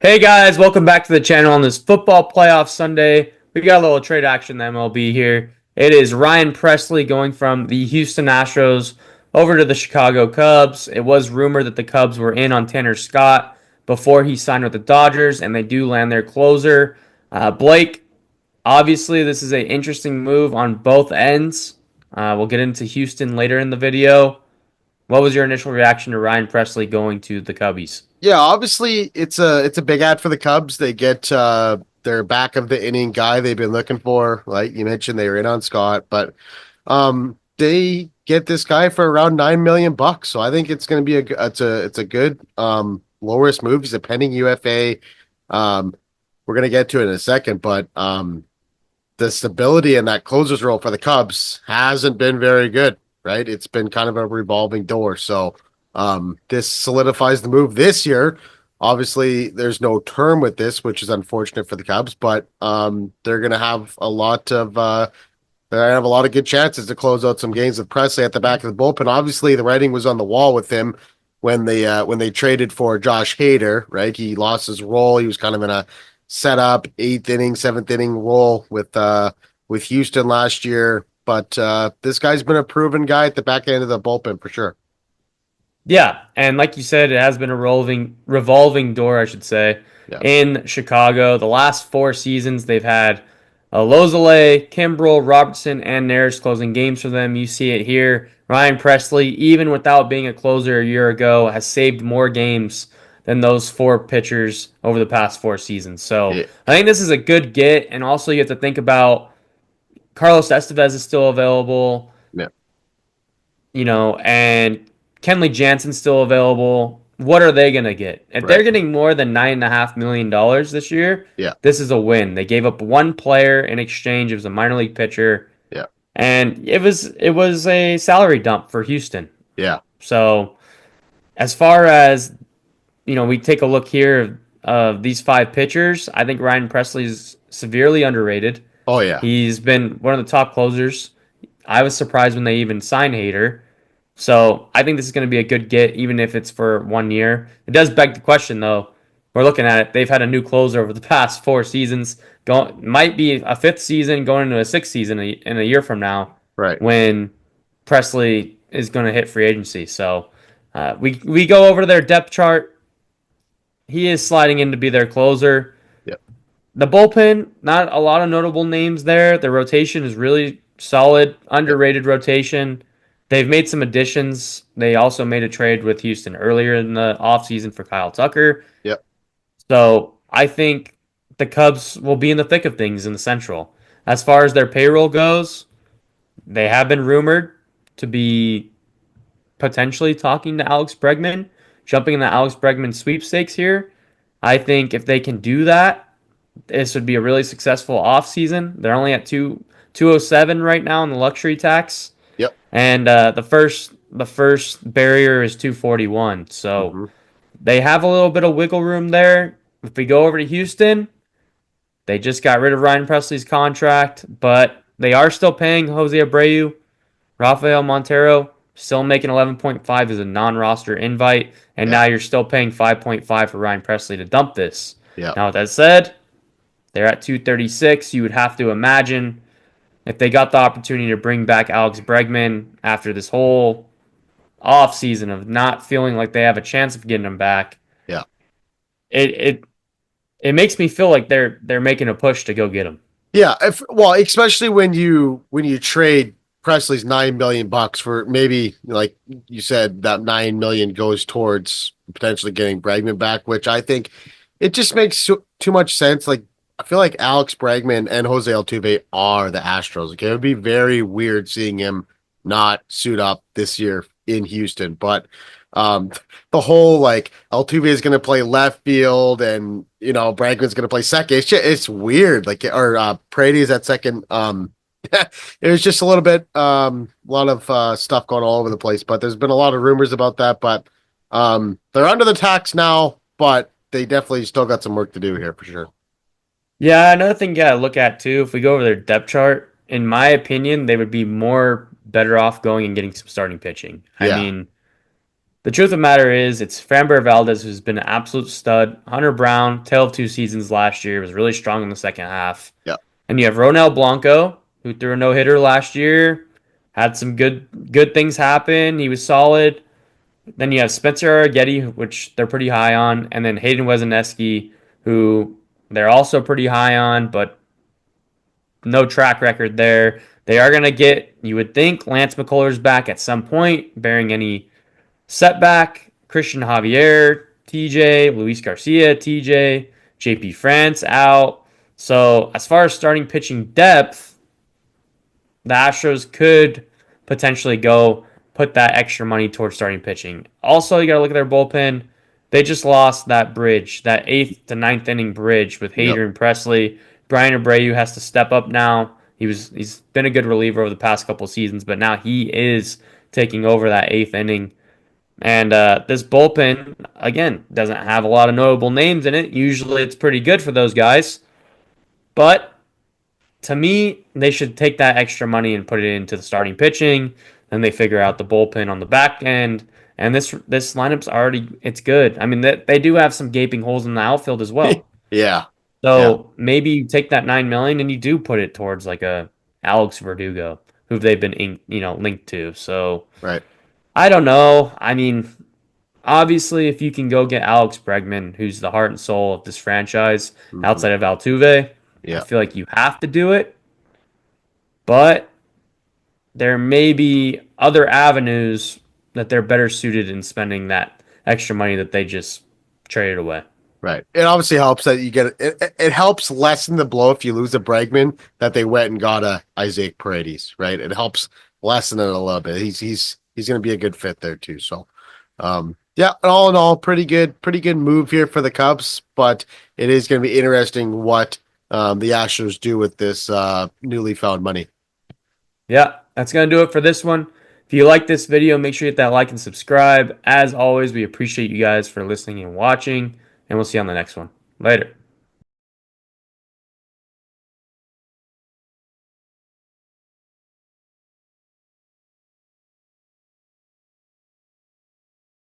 Hey guys, welcome back to the channel on this football playoff Sunday. We got a little trade action in the MLB here. It is Ryan Presley going from the Houston Astros over to the Chicago Cubs. It was rumored that the Cubs were in on Tanner Scott before he signed with the Dodgers, and they do land their closer. Blake, obviously, this is an interesting move on both ends. We'll get into Houston later in the video. What was your initial reaction to Ryan Presley going to the Cubbies? Yeah, obviously it's a big ad for the Cubs. They get their back of the inning guy they've been looking for. Like you mentioned, they were in on Scott, but they get this guy for around 9 million bucks. So I think it's going to be it's a good low risk move. He's a pending UFA. We're going to get to it in a second, but the stability in that closer's role for the Cubs hasn't been very good, right? It's been kind of a revolving door. So this solidifies the move this year. Obviously, there's no term with this, which is unfortunate for the Cubs, but they're going to have a lot of good chances to close out some games with Presley at the back of the bullpen. Obviously, the writing was on the wall with him when they traded for Josh Hader, right? He lost his role. He was kind of in a setup eighth inning, seventh inning role with Houston last year. But this guy's been a proven guy at the back end of the bullpen for sure. Yeah, and like you said, it has been a revolving door, I should say, Yeah. in Chicago. The last four seasons, they've had Lozele, Kimbrel, Robertson, and Naris closing games for them. You see it here. Ryan Presley, even without being a closer a year ago, has saved more games than those four pitchers over the past four seasons. So Yeah. I think this is a good get, and also you have to think about Carlos Estevez is still available, Yeah. and Kenley Jansen's still available. What are they going to get? If they're Right. getting more than $9.5 million this year, Yeah. this is a win. They gave up one player in exchange. It was a minor league pitcher, Yeah. and it was a salary dump for Houston. Yeah. So as far as we take a look here of these five pitchers, I think Ryan Presley is severely underrated. Oh yeah. He's been one of the top closers. I was surprised when they even signed Hader. So I think this is going to be a good get, even if it's for 1 year. It does beg the question, though. We're looking at it. They've had a new closer over the past four seasons. Might be a fifth season going into a sixth season in a year from now Right. when Presley is going to hit free agency. So we go over their depth chart. He is sliding in to be their closer. Yeah. The bullpen, not a lot of notable names there. The rotation is really solid, Yeah. underrated rotation. They've made some additions. They also made a trade with Houston earlier in the offseason for Kyle Tucker. Yeah. So I think the Cubs will be in the thick of things in the Central. As far as their payroll goes, they have been rumored to be potentially talking to Alex Bregman, jumping in the Alex Bregman sweepstakes here. I think if they can do that, this would be a really successful offseason. They're only at 207 right now in the luxury tax, Yep. and the first barrier is 241. So Mm-hmm. they have a little bit of wiggle room there. If we go over to Houston, they just got rid of Ryan Presley's contract, but they are still paying Jose Abreu, Rafael Montero, still making 11.5 as a non-roster invite, and Yeah. now you're still paying 5.5 for Ryan Presley to dump this. Yeah. Now, with that said, they're at 236. You would have to imagine if they got the opportunity to bring back Alex Bregman after this whole offseason of not feeling like they have a chance of getting him back, Yeah. it it it makes me feel like they're making a push to go get him. Yeah. Well, especially when you trade Presley's 9 million bucks for maybe like you said that 9 million goes towards potentially getting Bregman back, which I think it just makes too much sense. Like I feel like Alex Bregman and Jose Altuve are the Astros. Okay, it would be very weird seeing him not suit up this year in Houston, but um, the whole like Altuve is going to play left field and Bregman's going to play second. It's weird. Like or Brady is at second. It was just a little bit a lot of stuff going all over the place. But there's been a lot of rumors about that. But they're under the tax now, but they definitely still got some work to do here for sure. Yeah, another thing you gotta look at too, if we go over their depth chart, in my opinion, they would be more better off going and getting some starting pitching. I Yeah, mean, The truth of the matter is, it's Framber Valdez who's been an absolute stud. Hunter Brown, tale of two seasons last year, was really strong in the second half. Yeah. And you have Ronel Blanco, who threw a no hitter last year, had some good things happen. He was solid. Then you have Spencer Arrighetti, which they're pretty high on, and then Hayden Wesneski, who they're also pretty high on, but no track record there. They are going to get, you would think, Lance McCullers back at some point, bearing any setback. Christian Javier, TJ, Luis Garcia, TJ, JP France out. So, as far as starting pitching depth, the Astros could potentially go put that extra money towards starting pitching. Also, you got to look at their bullpen. They just lost that bridge, that eighth to ninth inning bridge with Yep. Hadrian Presley. Brian Abreu has to step up now. He's been a good reliever over the past couple seasons, but now he is taking over that eighth inning. And this bullpen again doesn't have a lot of notable names in it. Usually, it's pretty good for those guys, but to me, they should take that extra money and put it into the starting pitching. Then they figure out the bullpen on the back end. And this lineup's already it's good. I mean, they do have some gaping holes in the outfield as well. Yeah. Yeah. So maybe you take that 9 million and you do put it towards like a Alex Verdugo, who they've been linked to. So Right. I don't know. I mean, obviously, if you can go get Alex Bregman, who's the heart and soul of this franchise Hmm. outside of Altuve, I Yeah. feel like you have to do it. But there may be other avenues that they're better suited in spending that extra money that they just traded away. Right. It obviously helps that you get it helps lessen the blow if you lose a Bregman that they went and got a Isaac Paredes, right? It helps lessen it a little bit. He's going to be a good fit there too. So, yeah, all in all, pretty good move here for the Cubs, but it is going to be interesting what the Astros do with this newly found money. Yeah, that's going to do it for this one. If you like this video, make sure you hit that like and subscribe. As always, we appreciate you guys for listening and watching, and we'll see you on the next one. Later.